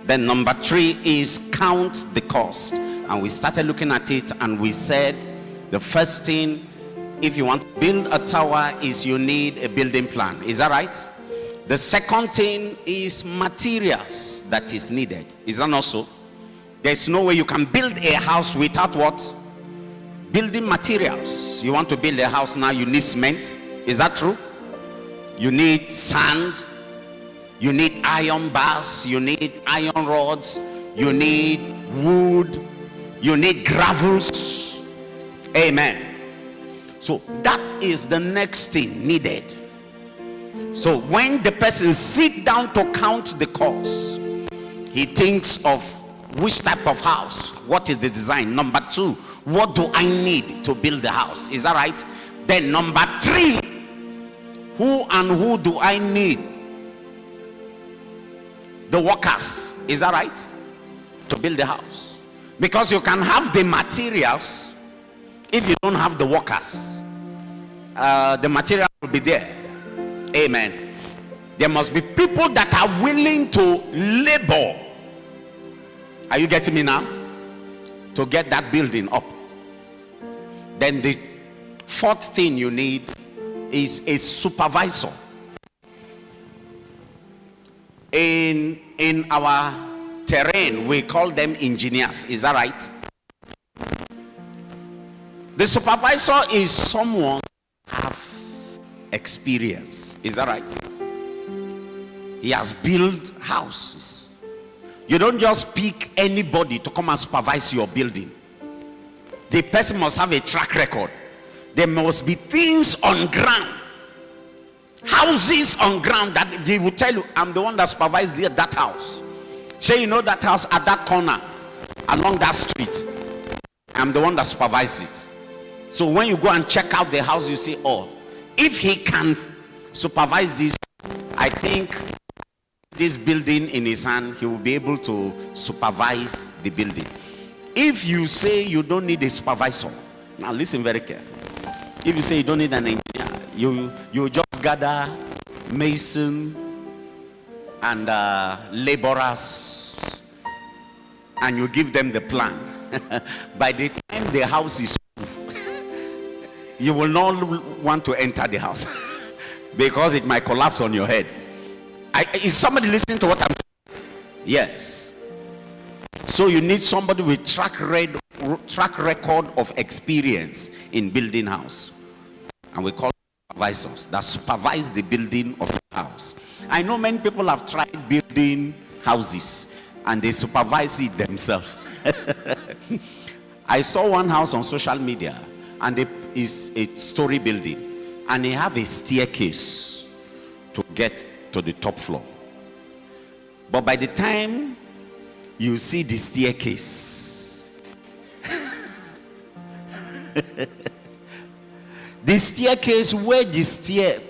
Then number 3 is count the cost. And we started looking at it, and we said the first thing, if you want to build a tower, is you need a building plan. Is that right? The second thing is materials that is needed. Is that not so? There's no way you can build a house without what? Building materials. You want to build a house now, you need cement. Is that true? You need sand. You need iron bars. You need iron rods. You need wood. You need gravels. Amen. So that is the next thing needed. So when the person sits down to count the cost, he thinks of which type of house, what is the design. Number 2, what do I need to build the house? Is that right? Then number 3, who do I need? The workers. Is that right? To build the house. Because you can have the materials, if you don't have the workers, the material will be there. Amen. There must be people that are willing to labor. Are you getting me now? To get that building up. Then the 4th thing you need is a supervisor. In our terrain, we call them engineers. Is that right? The supervisor is someone who have experience. Is that right? He has built houses. You don't just pick anybody to come and supervise your building. The person must have a track record. There must be things on ground, houses on ground, that he will tell you, I'm the one that supervised that house. Say, you know that house at that corner along that street, I'm the one that supervised it. So when you go and check out the house, you say, oh, if he can supervise this, I think this building in his hand, he will be able to supervise the building. If you say you don't need a supervisor, now listen very carefully. If you say you don't need an engineer, you just gather mason and laborers, and you give them the plan. By the time the house is you will not want to enter the house because it might collapse on your head. Is somebody listening to what I'm saying? Yes. So you need somebody with track record of experience in building house, and we call supervisors that supervise the building of the house. I know many people have tried building houses and they supervise it themselves. I saw one house on social media, and it is a story building, and they have a staircase to get to the top floor. But by the time you see the staircase, the staircase where the stair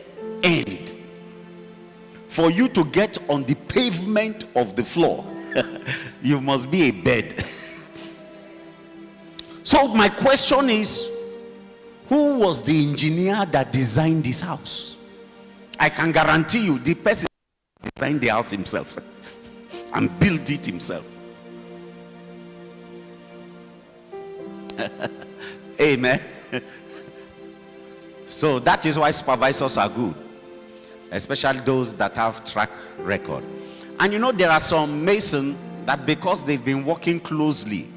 end, for you to get on the pavement of the floor, you must be a bed. So my question is, who was the engineer that designed this house? I can guarantee you the person designed the house himself and built it himself. Amen. So that is why supervisors are good, especially those that have track record. And you know, there are some masons that, because they've been working closely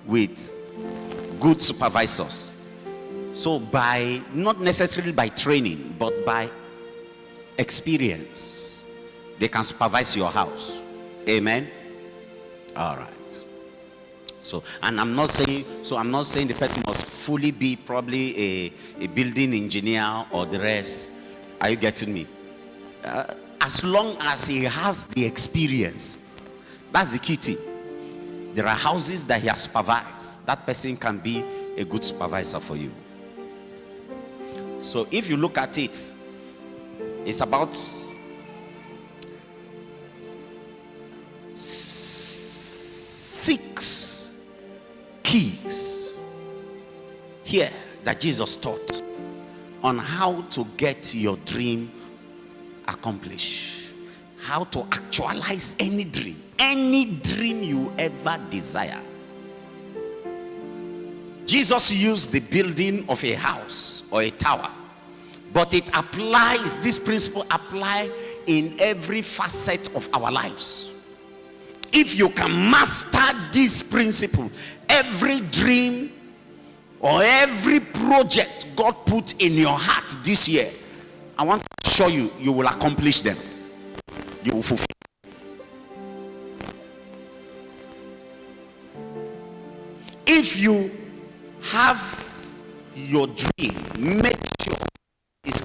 with good supervisors, so by, not necessarily by training, but by experience, they can supervise your house. Amen. All right. So, and I'm not saying the person must fully be probably a building engineer or the rest. Are you getting me? As long as he has the experience, that's the key thing. There are houses that he has supervised. That person can be a good supervisor for you. So if you look at it, it's about 6 keys here that Jesus taught on how to get your dream accomplished, how to actualize any dream you ever desire. Jesus used the building of a house or a tower, but it applies, this principle apply in every facet of our lives. If you can master this principle, every dream or every project God put in your heart this year, I want to assure you, you will accomplish them. You will fulfill. If you have your dream, make sure it's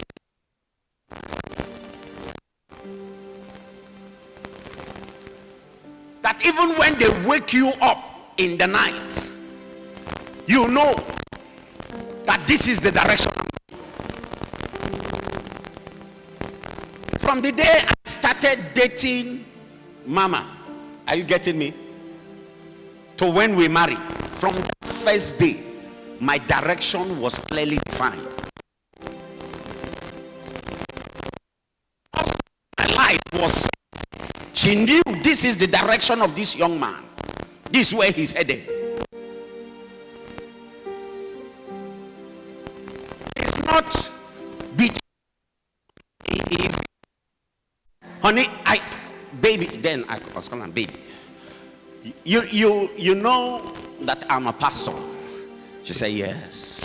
that even when they wake you up in the night, you know that this is the direction. From the day I started dating Mama, are you getting me? To when we married, from the first day, my direction was clearly defined. My life was set. She knew this is the direction of this young man. This is where he's headed. It's not between. It is, honey, baby. Then I was calling baby. You know that I'm a pastor. She said yes.